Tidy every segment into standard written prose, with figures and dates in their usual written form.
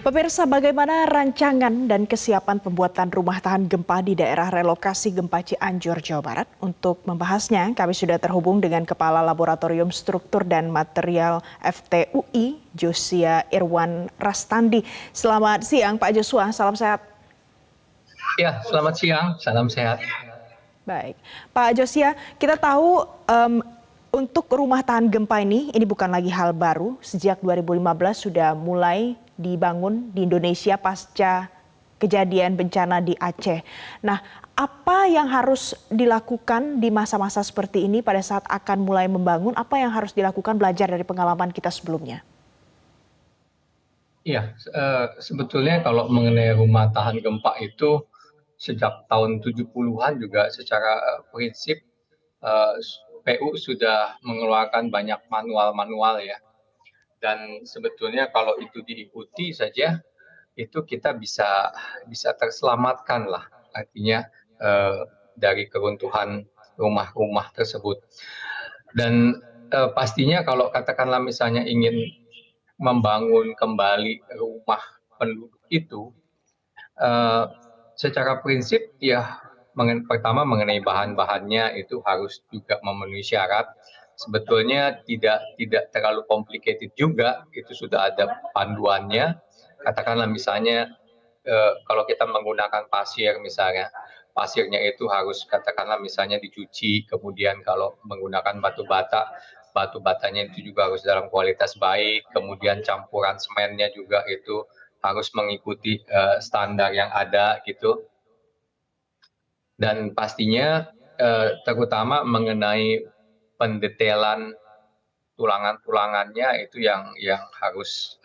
Pemirsa, bagaimana rancangan dan kesiapan pembuatan rumah tahan gempa di daerah relokasi gempa Cianjur, Jawa Barat? Untuk membahasnya, kami sudah terhubung dengan Kepala Laboratorium Struktur dan Material FTUI, Josia Irwan Rastandi. Selamat siang, Pak Joshua. Salam sehat. Ya, selamat siang. Salam sehat. Baik, Pak Josia, kita tahu untuk rumah tahan gempa ini bukan lagi hal baru. Sejak 2015 sudah mulai dibangun di Indonesia pasca kejadian bencana di Aceh. Nah, apa yang harus dilakukan di masa-masa seperti ini pada saat akan mulai membangun? Apa yang harus dilakukan belajar dari pengalaman kita sebelumnya? Iya, sebetulnya kalau mengenai rumah tahan gempa itu sejak tahun 70-an juga secara prinsip PU sudah mengeluarkan banyak manual-manual ya. Dan sebetulnya kalau itu diikuti saja itu kita bisa terselamatkan lah, artinya dari keruntuhan rumah-rumah tersebut. Dan pastinya kalau katakanlah misalnya ingin membangun kembali rumah penduduk itu, eh, secara prinsip ya pertama mengenai bahan-bahannya itu harus juga memenuhi syarat. Sebetulnya tidak terlalu complicated juga, itu sudah ada panduannya. Katakanlah misalnya kalau kita menggunakan pasir misalnya, pasirnya itu harus katakanlah misalnya dicuci, kemudian kalau menggunakan batu bata, batu batanya itu juga harus dalam kualitas baik, kemudian campuran semennya juga itu harus mengikuti standar yang ada gitu. Dan pastinya terutama mengenai pendetailan tulangan-tulangannya itu yang harus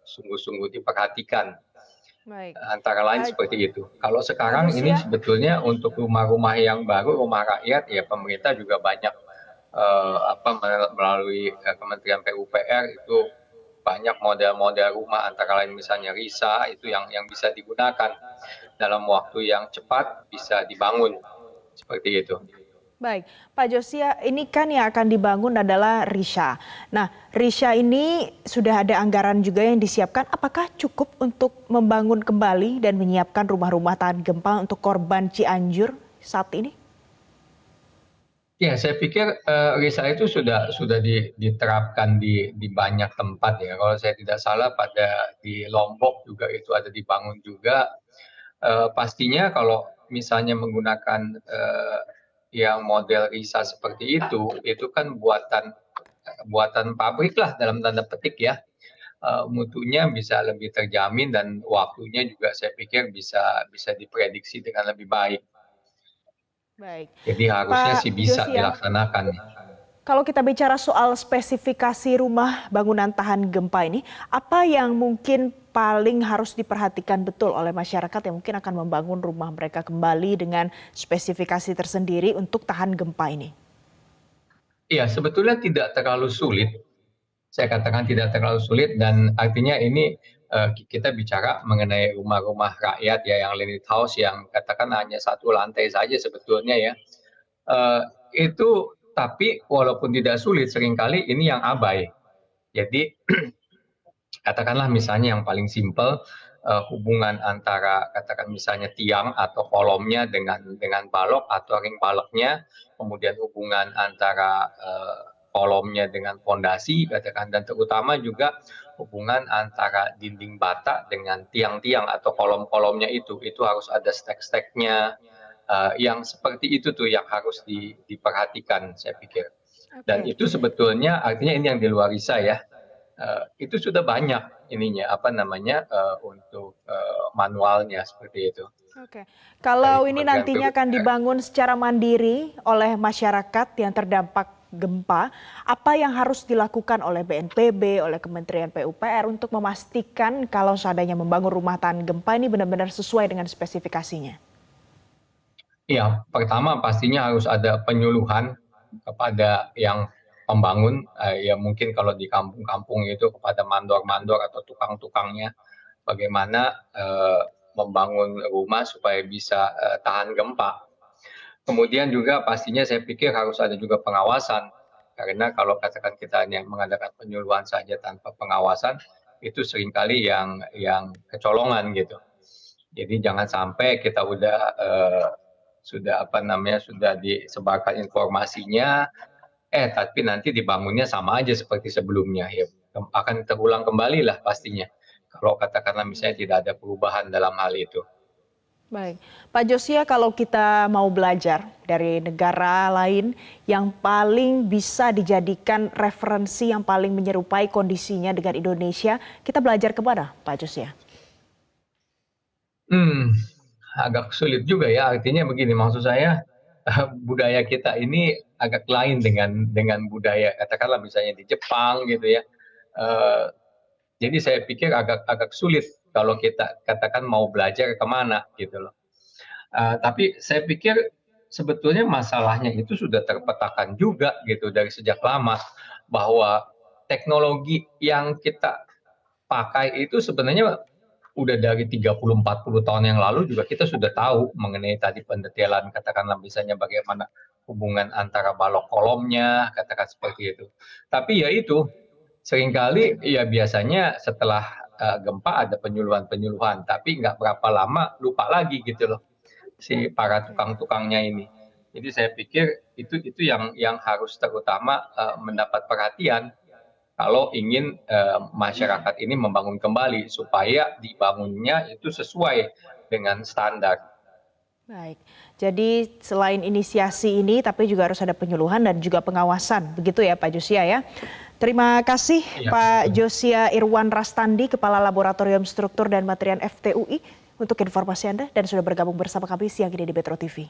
sungguh-sungguh diperhatikan. Baik, Antara lain seperti itu. Kalau Pak sekarang ini Josia. sebetulnya untuk rumah-rumah yang baru, rumah rakyat, ya pemerintah juga banyak melalui Kementerian PUPR itu banyak model-model rumah, antara lain misalnya RISA itu yang bisa digunakan dalam waktu yang cepat bisa dibangun seperti itu. Baik, Pak Josia, ini kan yang akan dibangun adalah Risha. Nah, Risha ini sudah ada anggaran juga yang disiapkan. Apakah cukup untuk membangun kembali dan menyiapkan rumah-rumah tahan gempa untuk korban Cianjur saat ini? Ya, saya pikir RISA itu sudah diterapkan di banyak tempat ya. Kalau saya tidak salah di Lombok juga itu ada dibangun juga. Pastinya kalau misalnya menggunakan yang model RISA seperti itu kan buatan pabrik lah dalam tanda petik ya. Mutunya bisa lebih terjamin dan waktunya juga saya pikir bisa diprediksi dengan lebih baik. Baik, Jadi harusnya sih Pak bisa Josia, dilaksanakan. kalau kita bicara soal spesifikasi rumah bangunan tahan gempa ini, apa yang mungkin paling harus diperhatikan betul oleh masyarakat yang mungkin akan membangun rumah mereka kembali dengan spesifikasi tersendiri untuk tahan gempa ini? Iya, sebetulnya tidak terlalu sulit. Saya katakan tidak terlalu sulit dan artinya ini kita bicara mengenai rumah-rumah rakyat ya yang unit house yang katakan hanya satu lantai saja sebetulnya ya. Eh, itu tapi walaupun tidak sulit seringkali ini yang abai. Jadi katakanlah misalnya yang paling simpel hubungan antara katakan misalnya tiang atau kolomnya dengan balok atau ring baloknya, kemudian hubungan antara kolomnya dengan fondasi katakan, dan terutama juga hubungan antara dinding bata dengan tiang-tiang atau kolom-kolomnya itu harus ada stek-steknya, yang seperti itu tuh yang harus diperhatikan saya pikir. Dan Oke. itu sebetulnya artinya ini yang di luar RISA ya. Itu sudah banyak ininya apa namanya untuk manualnya seperti itu Oke, dari kalau ini Kementerian nantinya akan PUPR. dibangun secara mandiri oleh masyarakat yang terdampak gempa, apa yang harus dilakukan oleh BNPB, oleh Kementerian PUPR untuk memastikan kalau seandainya membangun rumah tahan gempa ini benar-benar sesuai dengan spesifikasinya? Ya, pertama pastinya harus ada penyuluhan kepada yang pembangun, ya mungkin kalau di kampung-kampung itu kepada mandor-mandor atau tukang-tukangnya, bagaimana membangun rumah supaya bisa tahan gempa. Kemudian juga pastinya saya pikir harus ada juga pengawasan, karena kalau katakan kita hanya mengadakan penyuluhan saja tanpa pengawasan, itu seringkali yang kecolongan gitu. Jadi jangan sampai kita sudah disebarkan informasinya, tapi nanti dibangunnya sama aja seperti sebelumnya, ya akan terulang kembali lah pastinya. Kalau katakanlah misalnya tidak ada perubahan dalam hal itu. Baik, Pak Josia, kalau kita mau belajar dari negara lain yang paling bisa dijadikan referensi yang paling menyerupai kondisinya dengan Indonesia, kita belajar kemana, Pak Josia? Agak sulit juga ya, artinya begini, maksud saya, budaya kita ini agak lain dengan budaya katakanlah misalnya di Jepang gitu ya. Eee, jadi saya pikir agak agak sulit kalau kita katakan mau belajar kemana gitu loh. Tapi saya pikir sebetulnya masalahnya itu sudah terpetakan juga gitu dari sejak lama, bahwa teknologi yang kita pakai itu sebenarnya udah dari 30-40 tahun yang lalu juga kita sudah tahu mengenai tadi pendetailan katakanlah misalnya bagaimana hubungan antara balok kolomnya, katakan seperti itu. Tapi ya itu, seringkali ya biasanya setelah, gempa ada penyuluhan-penyuluhan, tapi nggak berapa lama lupa lagi gitu loh, si para tukang-tukangnya ini. Jadi saya pikir itu yang harus terutama, mendapat perhatian kalau ingin masyarakat ini membangun kembali supaya dibangunnya itu sesuai dengan standar. Baik, jadi selain inisiasi ini, tapi juga harus ada penyuluhan dan juga pengawasan, begitu ya Pak Josia ya. Terima kasih Iya, Pak betul. Josia Irwan Rastandi, Kepala Laboratorium Struktur dan Material FTUI untuk informasi Anda dan sudah bergabung bersama kami siang ini di Metro TV.